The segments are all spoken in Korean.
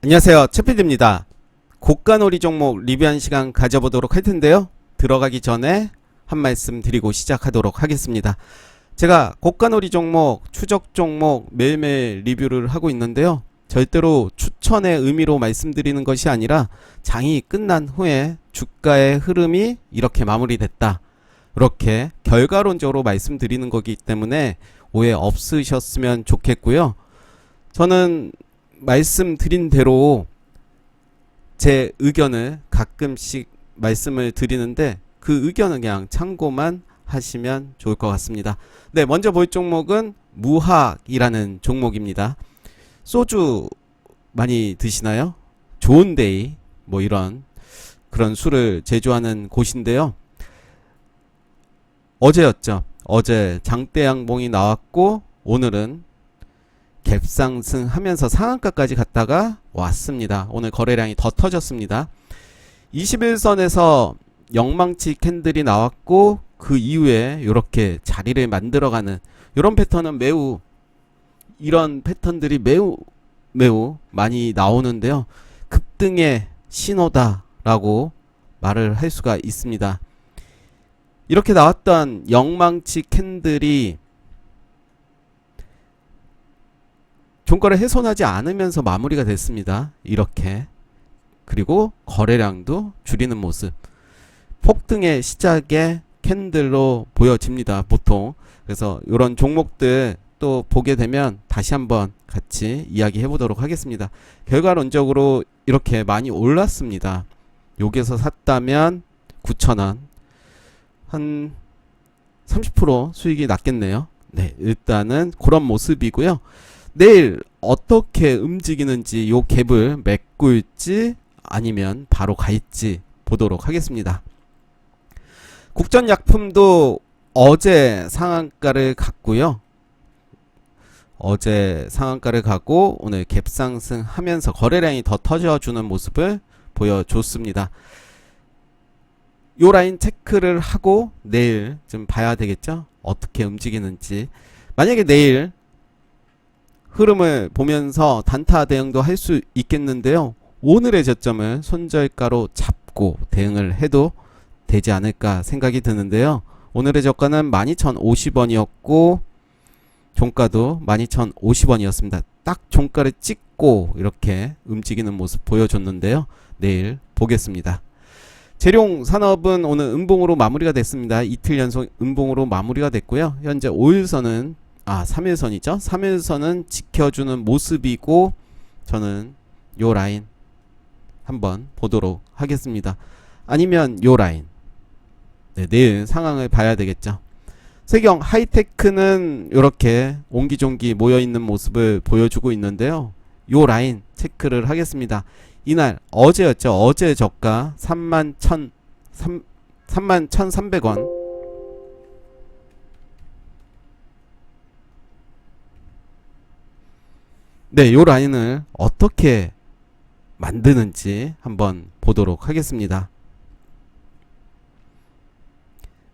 안녕하세요, 최피디입니다. 고가놀이 종목 리뷰한 시간 가져보도록 할 텐데요. 들어가기 전에 한 말씀 드리고 시작하도록 하겠습니다. 제가 고가놀이 종목, 추적 종목 매일매일 리뷰를 하고 있는데요. 절대로 추천의 의미로 말씀드리는 것이 아니라 장이 끝난 후에 주가의 흐름이 이렇게 마무리됐다, 이렇게 결과론적으로 말씀드리는 거기 때문에 오해 없으셨으면 좋겠고요. 저는 말씀드린 대로 제 의견을 가끔씩 말씀을 드리는데 그 의견은 그냥 참고만 하시면 좋을 것 같습니다. 네, 먼저 볼 종목은 무학이라는 종목입니다. 소주 많이 드시나요? 좋은데이 뭐 이런 그런 술을 제조하는 곳인데요. 어제였죠. 어제 장대양봉이 나왔고 오늘은 갭상승하면서 상한가까지 갔다가 왔습니다. 오늘 거래량이 더 터졌습니다. 21선에서 영망치 캔들이 나왔고 그 이후에 이렇게 자리를 만들어가는 이런 패턴은 이런 패턴들이 매우 많이 나오는데요. 급등의 신호다라고 말을 할 수가 있습니다. 이렇게 나왔던 영망치 캔들이 종가를 훼손하지 않으면서 마무리가 됐습니다. 이렇게. 그리고 거래량도 줄이는 모습. 폭등의 시작의 캔들로 보여집니다. 보통. 그래서 이런 종목들 또 보게 되면 다시 한번 같이 이야기해 보도록 하겠습니다. 결과론적으로 이렇게 많이 올랐습니다. 여기서 샀다면 9,000원. 한 30% 수익이 났겠네요. 네, 일단은 그런 모습이고요. 내일 어떻게 움직이는지 요 갭을 메꿀지 아니면 바로 가있지 보도록 하겠습니다. 국전약품도 어제 상한가를 갔고요. 어제 상한가를 가고 오늘 갭상승하면서 거래량이 더 터져주는 모습을 보여줬습니다. 요 라인 체크를 하고 내일 좀 봐야 되겠죠. 어떻게 움직이는지. 만약에 내일 흐름을 보면서 단타 대응도 할 수 있겠는데요. 오늘의 저점을 손절가로 잡고 대응을 해도 되지 않을까 생각이 드는데요. 오늘의 저가는 12,050원이었고 종가도 12,050원이었습니다. 딱 종가를 찍고 이렇게 움직이는 모습 보여줬는데요. 내일 보겠습니다. 재룡산업은 오늘 음봉으로 마무리가 됐습니다. 이틀 연속 음봉으로 마무리가 됐고요. 현재 5일선은 3일선이죠. 3일선은 지켜주는 모습이고 저는 요 라인 한번 보도록 하겠습니다. 아니면 요 라인. 네, 내일 상황을 봐야 되겠죠. 세경 하이테크는 이렇게 옹기종기 모여있는 모습을 보여주고 있는데요. 요 라인 체크를 하겠습니다. 이날 어제였죠. 어제 저가 31,300원. 네, 요 라인을 어떻게 만드는지 한번 보도록 하겠습니다.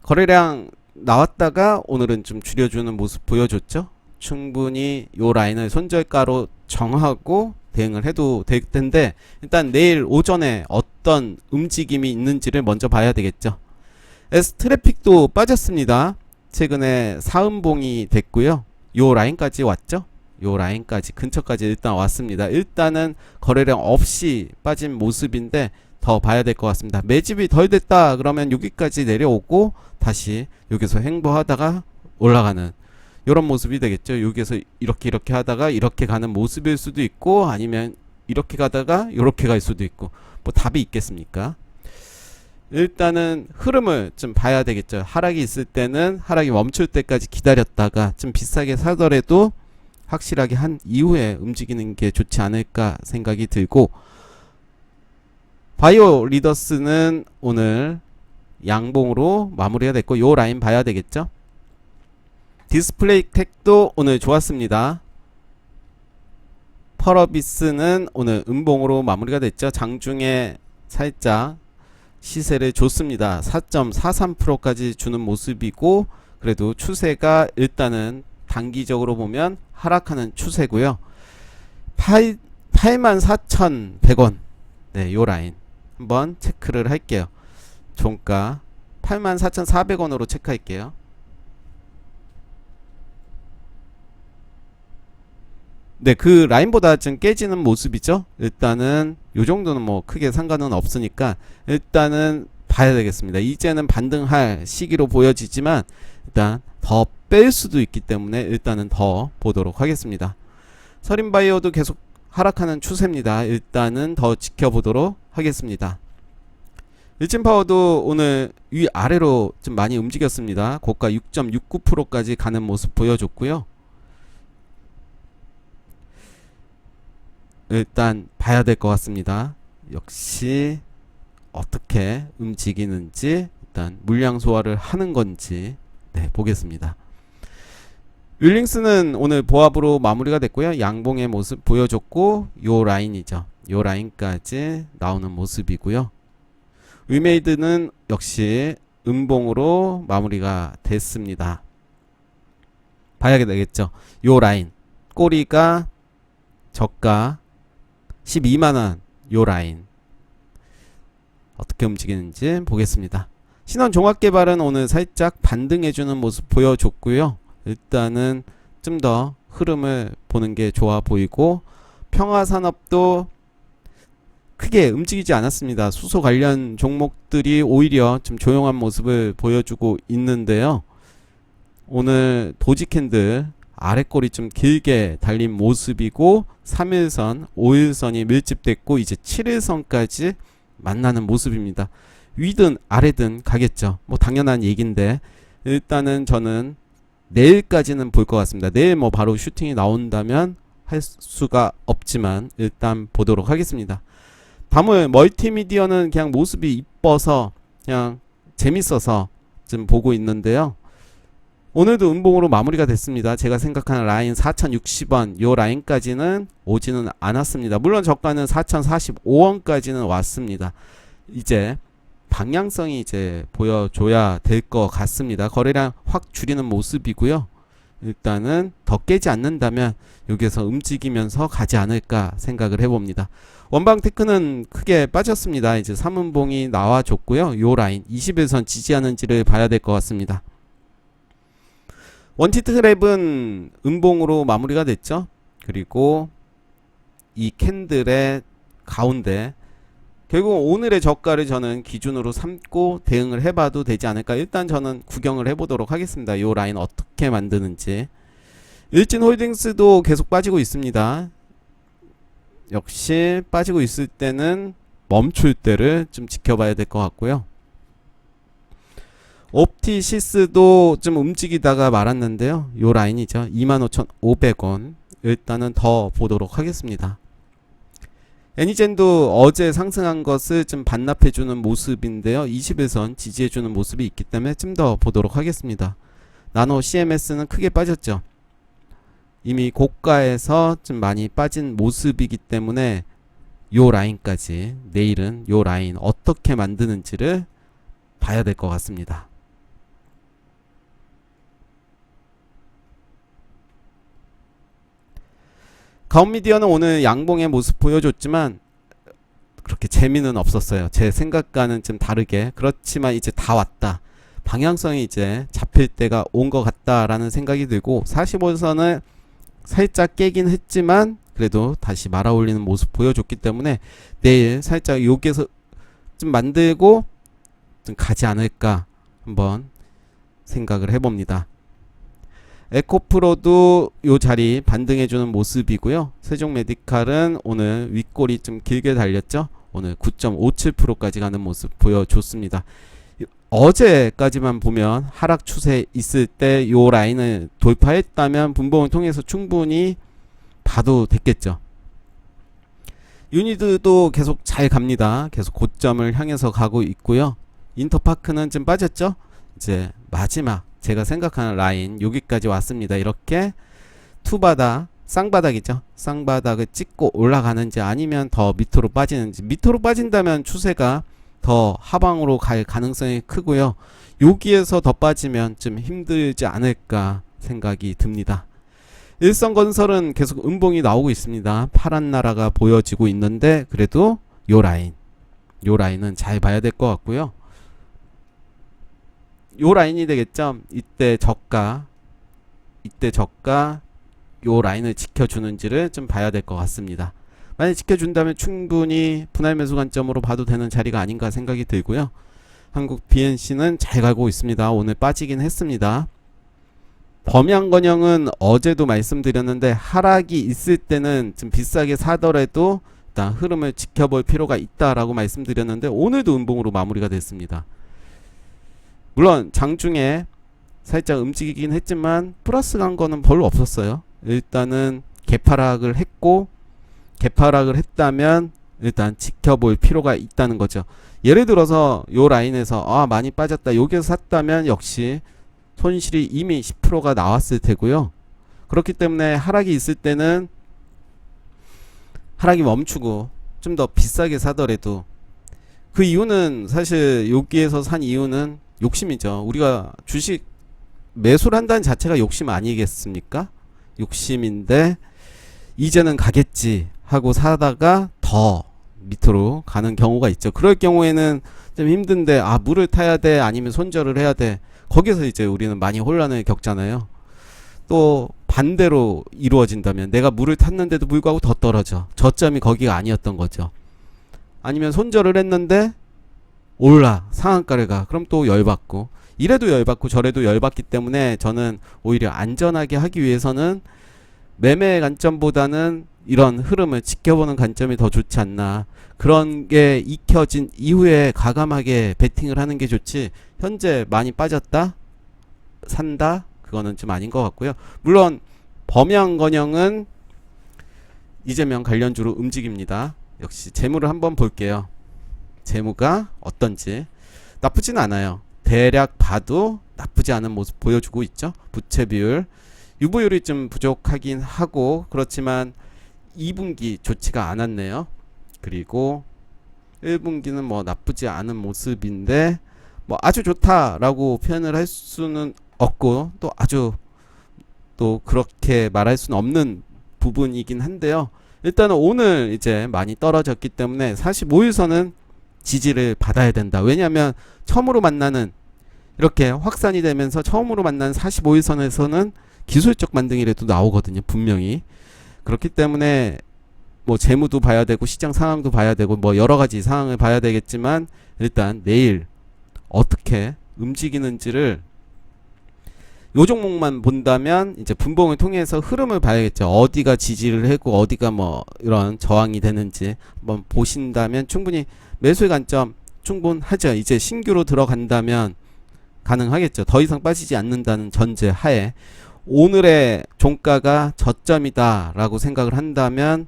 거래량 나왔다가 오늘은 좀 줄여주는 모습 보여줬죠. 충분히 요 라인을 손절가로 정하고 대응을 해도 될 텐데 일단 내일 오전에 어떤 움직임이 있는지를 먼저 봐야 되겠죠. S트래픽도 빠졌습니다. 최근에 사음봉이 됐고요. 요 라인까지 왔죠. 요 라인까지 근처까지 일단 왔습니다. 일단은 거래량 없이 빠진 모습인데 더 봐야 될 것 같습니다. 매집이 덜 됐다 그러면 여기까지 내려오고 다시 여기서 횡보하다가 올라가는 이런 모습이 되겠죠. 여기서 이렇게 하다가 이렇게 가는 모습일 수도 있고 아니면 이렇게 가다가 이렇게 갈 수도 있고 뭐 답이 있겠습니까? 일단은 흐름을 좀 봐야 되겠죠. 하락이 있을 때는 하락이 멈출 때까지 기다렸다가 좀 비싸게 사더라도 확실하게 한 이후에 움직이는 게 좋지 않을까 생각이 들고, 바이오 리더스는 오늘 양봉으로 마무리가 됐고 요 라인 봐야 되겠죠. 디스플레이 텍도 오늘 좋았습니다. 펄어비스는 오늘 음봉으로 마무리가 됐죠. 장중에 살짝 시세를 줬습니다. 4.43%까지 주는 모습이고 그래도 추세가 일단은 단기적으로 보면 하락하는 추세고요. 84,100원. 네, 요 라인 한번 체크를 할게요. 종가 84,400원으로 체크할게요. 네, 그 라인보다 좀 깨지는 모습이죠. 일단은 요 정도는 뭐 크게 상관은 없으니까 일단은 봐야 되겠습니다. 이제는 반등할 시기로 보여지지만 일단 더 뺄 수도 있기 때문에 일단은 더 보도록 하겠습니다. 서린바이오도 계속 하락하는 추세입니다. 일단은 더 지켜보도록 하겠습니다. 일진파워도 오늘 위아래로 좀 많이 움직였습니다. 고가 6.69%까지 가는 모습 보여줬고요. 일단 봐야 될 것 같습니다. 역시 어떻게 움직이는지 일단 물량 소화를 하는 건지 네, 보겠습니다. 윌링스는 오늘 보합으로 마무리가 됐고요. 양봉의 모습 보여줬고 요 라인이죠. 요 라인까지 나오는 모습이고요. 위메이드는 역시 음봉으로 마무리가 됐습니다. 봐야 되겠죠. 요 라인 꼬리가 저가 12만원 요 라인 어떻게 움직이는지 보겠습니다. 신원종합개발은 오늘 살짝 반등해주는 모습 보여줬고요. 일단은 좀 더 흐름을 보는 게 좋아 보이고 평화산업도 크게 움직이지 않았습니다. 수소 관련 종목들이 오히려 좀 조용한 모습을 보여주고 있는데요. 오늘 도지캔들 아래꼬리 좀 길게 달린 모습이고 3일선, 5일선이 밀집됐고 이제 7일선까지 만나는 모습입니다. 위든 아래든 가겠죠. 뭐 당연한 얘기인데 일단은 저는 내일까지는 볼 것 같습니다. 내일 뭐 바로 슈팅이 나온다면 할 수가 없지만 일단 보도록 하겠습니다. 다음은 멀티미디어는 그냥 모습이 이뻐서 그냥 재밌어서 좀 보고 있는데요. 오늘도 음봉으로 마무리가 됐습니다. 제가 생각하는 라인 4,060원 요 라인까지는 오지는 않았습니다. 물론 저가는 4,045원까지는 왔습니다. 이제 방향성이 이제 보여줘야 될 것 같습니다. 거래량 확 줄이는 모습이고요. 일단은 더 깨지 않는다면 여기에서 움직이면서 가지 않을까 생각을 해봅니다. 원방테크는 크게 빠졌습니다. 이제 3음봉이 나와줬고요. 요 라인 21선 지지하는지를 봐야 될 것 같습니다. 원티트랩은 음봉으로 마무리가 됐죠. 그리고 이 캔들의 가운데 결국 오늘의 저가를 저는 기준으로 삼고 대응을 해봐도 되지 않을까. 일단 저는 구경을 해보도록 하겠습니다. 이 라인 어떻게 만드는지. 일진홀딩스도 계속 빠지고 있습니다. 역시 빠지고 있을 때는 멈출 때를 좀 지켜봐야 될 것 같고요. 옵티시스도 좀 움직이다가 말았는데요. 이 라인이죠. 25,500원. 일단은 더 보도록 하겠습니다. 애니젠도 어제 상승한 것을 좀 반납해주는 모습인데요. 21선 지지해주는 모습이 있기 때문에 좀 더 보도록 하겠습니다. 나노 CMS는 크게 빠졌죠. 이미 고가에서 좀 많이 빠진 모습이기 때문에 요 라인까지 내일은 요 라인 어떻게 만드는지를 봐야 될 것 같습니다. 가온미디어는 오늘 양봉의 모습 보여줬지만 그렇게 재미는 없었어요. 제 생각과는 좀 다르게. 그렇지만 이제 다 왔다. 방향성이 이제 잡힐 때가 온 것 같다라는 생각이 들고 45선을 살짝 깨긴 했지만 그래도 다시 말아 올리는 모습 보여줬기 때문에 내일 살짝 여기에서 좀 만들고 좀 가지 않을까 한번 생각을 해봅니다. 에코프로도 요 자리 반등해주는 모습이고요. 세종메디칼은 오늘 윗골이 좀 길게 달렸죠. 오늘 9.57%까지 가는 모습 보여줬습니다. 어제까지만 보면 하락 추세 있을 때 요 라인을 돌파했다면 분봉을 통해서 충분히 봐도 됐겠죠. 유니드도 계속 잘 갑니다. 계속 고점을 향해서 가고 있고요. 인터파크는 좀 빠졌죠. 이제 마지막 제가 생각하는 라인 여기까지 왔습니다. 이렇게 투바닥 쌍바닥이죠. 쌍바닥을 찍고 올라가는지 아니면 더 밑으로 빠지는지. 밑으로 빠진다면 추세가 더 하방으로 갈 가능성이 크고요. 여기에서 더 빠지면 좀 힘들지 않을까 생각이 듭니다. 일성건설은 계속 음봉이 나오고 있습니다. 파란 나라가 보여지고 있는데 그래도 요 라인은 잘 봐야 될 것 같고요. 요 라인이 되겠죠. 이때 저가 요 라인을 지켜주는지를 좀 봐야 될 것 같습니다. 만약 지켜준다면 충분히 분할 매수 관점으로 봐도 되는 자리가 아닌가 생각이 들고요. 한국 BNC는 잘 가고 있습니다. 오늘 빠지긴 했습니다. 범양건영은 어제도 말씀드렸는데 하락이 있을 때는 좀 비싸게 사더라도 일단 흐름을 지켜볼 필요가 있다라고 말씀드렸는데 오늘도 음봉으로 마무리가 됐습니다. 물론 장중에 살짝 움직이긴 했지만 플러스 간 거는 별로 없었어요. 일단은 개파락을 했다면 일단 지켜볼 필요가 있다는 거죠. 예를 들어서 요 라인에서 많이 빠졌다 여기서 샀다면 역시 손실이 이미 10%가 나왔을 테고요. 그렇기 때문에 하락이 있을 때는 하락이 멈추고 좀 더 비싸게 사더라도 그 이유는 사실 여기에서 산 이유는 욕심이죠. 우리가 주식 매수를 한다는 자체가 욕심 아니겠습니까? 욕심인데 이제는 가겠지 하고 사다가 더 밑으로 가는 경우가 있죠. 그럴 경우에는 좀 힘든데 물을 타야 돼 아니면 손절을 해야 돼. 거기서 이제 우리는 많이 혼란을 겪잖아요. 또 반대로 이루어진다면 내가 물을 탔는데도 불구하고 더 떨어져. 저점이 거기가 아니었던 거죠. 아니면 손절을 했는데 올라 상한가를 가. 그럼 또 열받고 이래도 열받고 저래도 열받기 때문에 저는 오히려 안전하게 하기 위해서는 매매 관점보다는 이런 흐름을 지켜보는 관점이 더 좋지 않나. 그런 게 익혀진 이후에 과감하게 베팅을 하는 게 좋지 현재 많이 빠졌다 산다 그거는 좀 아닌 것 같고요. 물론 범양건영은 이재명 관련주로 움직입니다. 역시 재무를 한번 볼게요. 재무가 어떤지 나쁘진 않아요. 대략 봐도 나쁘지 않은 모습 보여주고 있죠. 부채 비율 유보율이 좀 부족하긴 하고 그렇지만 2분기 좋지가 않았네요. 그리고 1분기는 뭐 나쁘지 않은 모습인데 뭐 아주 좋다라고 표현을 할 수는 없고 또 아주 또 그렇게 말할 수는 없는 부분이긴 한데요. 일단은 오늘 이제 많이 떨어졌기 때문에 45일선은 지지를 받아야 된다. 왜냐하면 처음으로 만나는 이렇게 확산이 되면서 처음으로 만나는 45일선에서는 기술적 반등이라도 나오거든요. 분명히. 그렇기 때문에 뭐 재무도 봐야 되고 시장 상황도 봐야 되고 뭐 여러 가지 상황을 봐야 되겠지만 일단 내일 어떻게 움직이는지를 요 종목만 본다면 이제 분봉을 통해서 흐름을 봐야겠죠. 어디가 지지를 하고 어디가 뭐 이런 저항이 되는지 한번 보신다면 충분히 매수의 관점 충분하죠. 이제 신규로 들어간다면 가능하겠죠. 더 이상 빠지지 않는다는 전제 하에 오늘의 종가가 저점이다 라고 생각을 한다면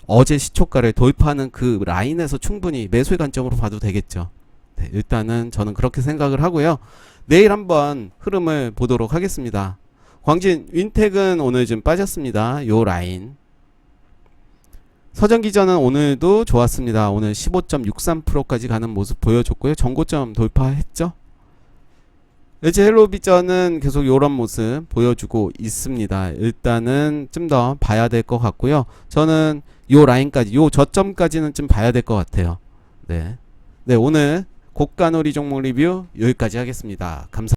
어제 시초가를 돌파하는 그 라인에서 충분히 매수의 관점으로 봐도 되겠죠. 네, 일단은 저는 그렇게 생각을 하고요. 내일 한번 흐름을 보도록 하겠습니다. 광진 윈텍은 오늘 좀 빠졌습니다. 요 라인 서전기전은 오늘도 좋았습니다. 오늘 15.63%까지 가는 모습 보여줬고요. 전고점 돌파했죠. LG 헬로비전은 계속 이런 모습 보여주고 있습니다. 일단은 좀 더 봐야 될 것 같고요. 저는 요 라인까지 요 저점까지는 좀 봐야 될 것 같아요. 네, 오늘 고가놀이 종목 리뷰 여기까지 하겠습니다. 감사합니다.